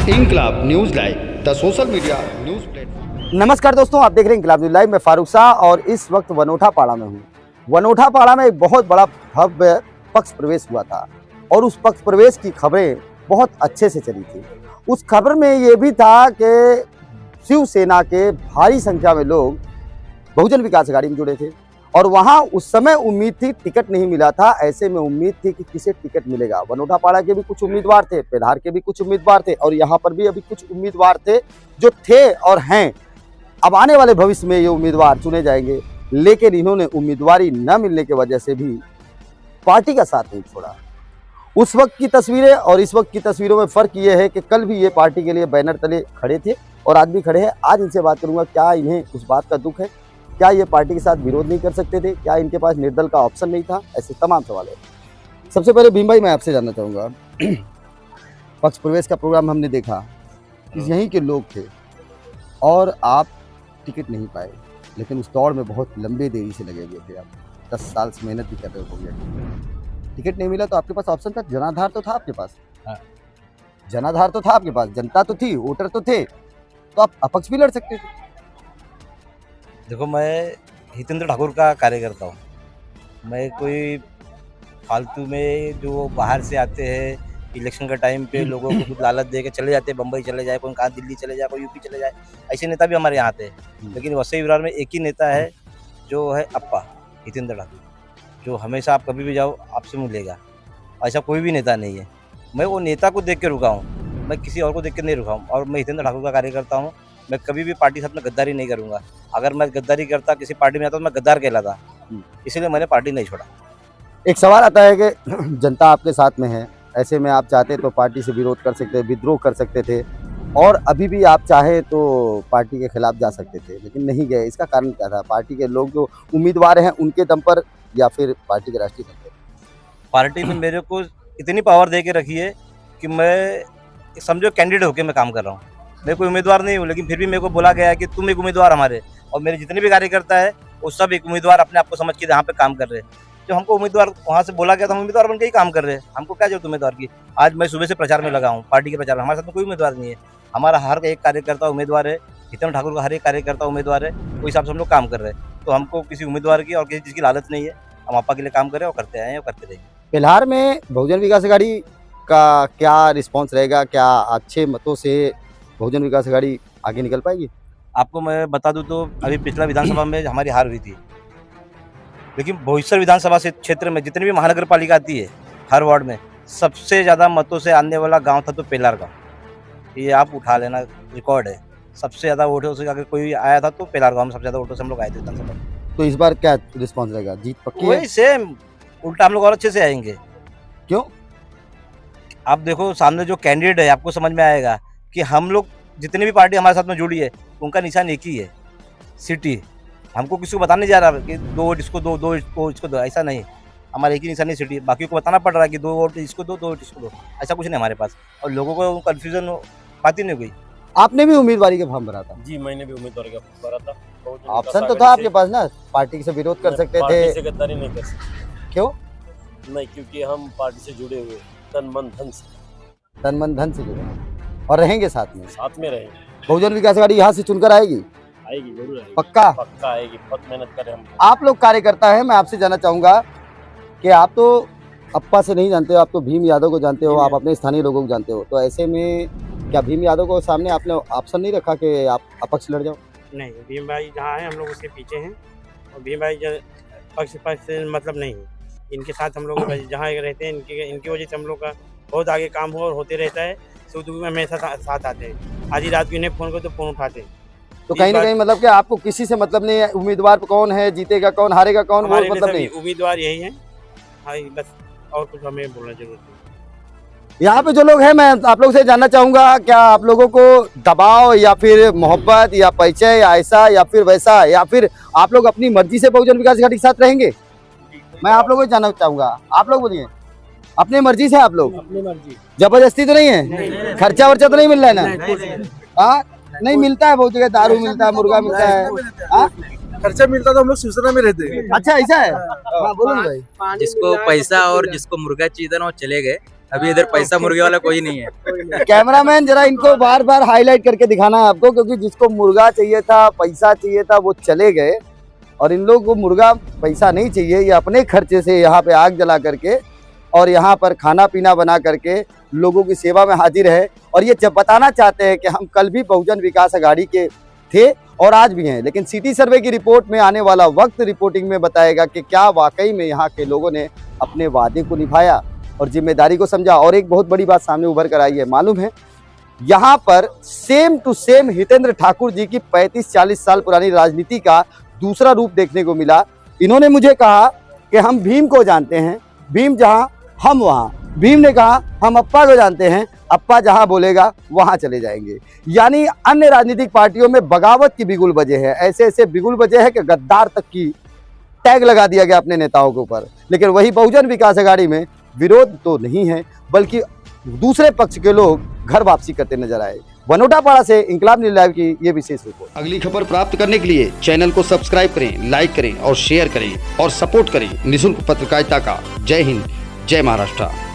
Inquilab news live the social media news platform. नमस्कार दोस्तों, आप देख रहे हैं इंकलाब न्यूज लाइव। मैं फारूक शाह और इस वक्त वनोठा पाड़ा में हूँ। वनोठा पाड़ा में एक बहुत बड़ा भव्य पक्ष प्रवेश हुआ था और उस पक्ष प्रवेश की खबरें बहुत अच्छे से चली थी। उस खबर में ये भी था कि शिवसेना के भारी संख्या में लोग बहुजन विकास अघाड़ी में जुड़े थे और वहां उस समय उम्मीद थी, टिकट नहीं मिला था, ऐसे में उम्मीद थी कि किसे टिकट मिलेगा। वनोठा पाड़ा के भी कुछ उम्मीदवार थे, पेधार के भी कुछ उम्मीदवार थे और यहाँ पर भी अभी कुछ उम्मीदवार थे जो थे और हैं। अब आने वाले भविष्य में ये उम्मीदवार चुने जाएंगे, लेकिन इन्होंने उम्मीदवारी न मिलने की वजह से भी पार्टी का साथ नहीं छोड़ा। उस वक्त की तस्वीरें और इस वक्त की तस्वीरों में फर्क ये है कि कल भी ये पार्टी के लिए बैनर तले खड़े थे और आज भी खड़े हैं। आज इनसे बात करूंगा, क्या इन्हें उस बात का दुख है, क्या ये पार्टी के साथ विरोध नहीं कर सकते थे, क्या इनके पास निर्दल का ऑप्शन नहीं था, ऐसे तमाम सवाल है। सबसे पहले भीम भाई, मैं आपसे जानना चाहूँगा, पक्ष प्रवेश का प्रोग्राम हमने देखा, यहीं के लोग थे और आप टिकट नहीं पाए, लेकिन उस दौड़ में बहुत लंबे देरी से लगे हुए थे। आप 10 साल से मेहनत भी कर रहे होंगे, टिकट नहीं मिला तो आपके पास ऑप्शन था, जनाधार तो था आपके पास। हाँ। जनाधार तो था आपके पास, जनता तो थी, वोटर तो थे, तो आप अपक्ष भी लड़ सकते थे। देखो, मैं हितेंद्र ठाकुर का कार्यकर्ता हूँ। मैं कोई फालतू में जो बाहर से आते हैं इलेक्शन का टाइम पे लोगों को कुछ लालच दे के चले जाते हैं, बम्बई चले जाए, कोई कहाँ दिल्ली चले जाए, कोई यूपी चले जाए, ऐसे नेता भी हमारे यहाँ आते हैं। लेकिन वसई विरार में एक ही नेता है जो है अप्पा हितेंद्र ठाकुर, जो हमेशा आप कभी भी जाओ आपसे मिलेगा। ऐसा कोई भी नेता नहीं है। मैं वो नेता को देख के रुका हूँ, मैं किसी और को देख के नहीं रुका हूँ और मैं हितेंद्र ठाकुर का कार्यकर्ता हूँ। मैं कभी भी पार्टी के साथ में गद्दारी नहीं करूँगा। अगर मैं गद्दारी करता, किसी पार्टी में आता तो मैं गद्दार कहलाता, इसीलिए मैंने पार्टी नहीं छोड़ा। एक सवाल आता है कि जनता आपके साथ में है, ऐसे में आप चाहते तो पार्टी से विरोध कर सकते, विद्रोह कर सकते थे और अभी भी आप चाहे तो पार्टी के खिलाफ जा सकते थे, लेकिन नहीं गए। इसका कारण क्या था? पार्टी के लोग जो उम्मीदवार हैं उनके दम पर या फिर पार्टी के राष्ट्रीय दम पर? पार्टी ने मेरे को इतनी पावर दे के रखी है कि मैं समझो कैंडिडेट होकर मैं काम कर रहा हूँ। मैं कोई उम्मीदवार नहीं हूँ, लेकिन फिर भी मेरे को बोला गया है कि तुम एक उम्मीदवार हमारे, और मेरे जितने भी कार्यकर्ता है वो सब एक उम्मीदवार अपने आप को समझ के यहाँ पे काम कर रहे हैं। जो हमको उम्मीदवार वहाँ से बोला गया था, हम उम्मीदवार बन के ही काम कर रहे हैं। हमको क्या जरूरत उम्मीदवार की? आज मैं सुबह से प्रचार में लगा हूँ, पार्टी के प्रचार में। हमारे साथ में कोई उम्मीदवार नहीं है, हमारा हर एक कार्यकर्ता उम्मीदवार है। हितेंद्र ठाकुर का हर एक कार्यकर्ता उम्मीदवार है। उस हिसाब से हम लोग काम कर रहे हैं। तो हमको किसी उम्मीदवार की और किसी चीज़ की लालच नहीं है। हम आपा के लिए काम कर रहे हैं और करते आए हैं और करते रहेंगे। बिहार में बहुजन विकास अघाड़ी का क्या रिस्पॉन्स रहेगा? क्या अच्छे मतों से बहुजन विकास अघाड़ी आगे निकल पाएगी? आपको मैं बता दूं तो अभी पिछला विधानसभा में हमारी हार हुई थी, लेकिन बोईसर विधानसभा से क्षेत्र में जितनी भी महानगर पालिका आती है हर वार्ड में सबसे ज़्यादा मतों से आने वाला गांव था तो पेलार गाँव। ये आप उठा लेना, रिकॉर्ड है। सबसे ज़्यादा वोटों से अगर कोई आया था तो पेलार गाँव में सबसे ज़्यादा वोटों से हम लोग आए थे विधानसभा में। तो इस बार क्या रिस्पॉन्स रहेगा? जीत पक्की है? वही सेम, उल्टा हम लोग और अच्छे से आएंगे। क्यों? आप देखो सामने जो कैंडिडेट है, आपको समझ में आएगा कि हम लोग जितनी भी पार्टी हमारे साथ में जुड़ी है उनका निशान एक ही है, सिटी। हमको किसी को बताने नहीं जा रहा कि 2 वोट इसको दो, 2 इसको दो, ऐसा नहीं। हमारा एक ही निशान है, सिटी। बाकी को बताना पड़ रहा है कि 2 वोट इसको दो, 2 वोट इसको दो, ऐसा कुछ नहीं हमारे पास। और लोगों को कन्फ्यूजन बात ही नहीं हुई। आपने भी उम्मीदवारी का फॉर्म भरा था? जी, मैंने भी उम्मीदवारी का फॉर्म भरा था। ऑप्शन तो था आपके पास ना, पार्टी से विरोध कर सकते थे। पार्टी से गद्दारी नहीं कर सकते। क्यों? नहीं, क्योंकि हम पार्टी से जुड़े हुए, तन मन धन से जुड़े और रहेंगे साथ में रहेंगे। बहुजन विकास अघाड़ी यहाँ से चुनकर आएगी? आएगी, जरूर आएगी। पक्का आएगी। बहुत मेहनत करें हम। आप लोग कार्यकर्ता हैं, मैं आपसे जानना चाहूंगा कि आप तो अप्पा से नहीं जानते हो, आप तो भीम यादव को जानते हो, आप अपने स्थानीय लोगों को जानते हो, तो ऐसे में क्या भीम यादव को सामने आपने ऑप्शन नहीं रखा कि आप अपक्ष लड़ जाओ? नहीं, भीम भाई जहाँ है हम लोग उसके पीछे हैं और भीम भाई पक्ष से मतलब नहीं है। इनके साथ हम लोग जहाँ रहते हैं इनकी वजह से हम लोग का बहुत आगे काम हो और होते रहता है। सुख दुख में हमेशा साथ आते हैं। आज ही रात को इन्हें फ़ोन करो तो फ़ोन उठाते हैं। तो कहीं ना कहीं मतलब कि आपको किसी से मतलब नहीं है, उम्मीदवार कौन है, जीतेगा कौन, हारेगा कौन, वो मतलब नहीं? उम्मीदवार यही है। हाँ, बस और कुछ हमें बोलना जरूरत नहीं। यहाँ पे जो लोग हैं, मैं आप लोग से जानना चाहूंगा, क्या आप लोगों को दबाव या फिर मोहब्बत या परिचय या ऐसा या फिर वैसा, या फिर आप लोग अपनी मर्जी से बहुजन विकास अघाड़ी के साथ रहेंगे? मैं आप लोगों को जानना चाहूंगा, आप लोग बोलिए। अपनी मर्जी से आप लोग? अपनी मर्जी। जबरदस्ती तो नहीं है? खर्चा वर्चा तो नहीं मिल रहा है ना? हाँ, नहीं मिलता है, बहुत जगह दारू मिलता है, मुर्गा मिलता है। खर्चा मिलता तो हम लोग शिवसेना में रहते। अच्छा, ऐसा है? हाँ, बोलो भाई। जिसको पैसा और जिसको मुर्गा चाहिए था ना वो चले गए, अभी इधर पैसा मुर्गे वाला कोई नहीं है। कैमरामैन जरा इनको बार बार हाईलाइट करके दिखाना है आपको, क्योंकि जिसको मुर्गा चाहिए था, पैसा चाहिए था, वो चले गए और इन लोगों को मुर्गा पैसा नहीं चाहिए। ये अपने खर्चे से यहाँ पे आग जला करके और यहाँ पर खाना पीना बना करके लोगों की सेवा में हाजिर है। और ये जब बताना चाहते हैं कि हम कल भी बहुजन विकास अघाड़ी के थे और आज भी हैं, लेकिन सिटी सर्वे की रिपोर्ट में आने वाला वक्त रिपोर्टिंग में बताएगा कि क्या वाकई में यहाँ के लोगों ने अपने वादे को निभाया और जिम्मेदारी को समझा। और एक बहुत बड़ी बात सामने उभर कर आई है, मालूम है, यहाँ पर same to same Hitendra Thakur ji की 35-40 साल पुरानी राजनीति का दूसरा रूप देखने को मिला। इन्होंने मुझे कहा कि हम भीम को जानते हैं, भीम जहाँ हम वहाँ। भीम ने कहा हम अप्पा को जानते हैं, अप्पा जहाँ बोलेगा वहाँ चले जाएंगे। यानी अन्य राजनीतिक पार्टियों में बगावत की बिगुल बजे है, ऐसे ऐसे बिगुल बजे है कि गद्दार तक की टैग लगा दिया गया अपने नेताओं के ऊपर। लेकिन वही बहुजन विकास अघाड़ी में विरोध तो नहीं है, बल्कि दूसरे पक्ष के लोग घर वापसी करते नजर आए। वनोटापाड़ा से इंकलाब न्यूज़ लाइव की ये विशेष रिपोर्ट। अगली खबर प्राप्त करने के लिए चैनल को सब्सक्राइब करें, लाइक करें और शेयर करें और सपोर्ट करें निःशुल्क पत्रकारिता का। जय हिंद, जय महाराष्ट्र।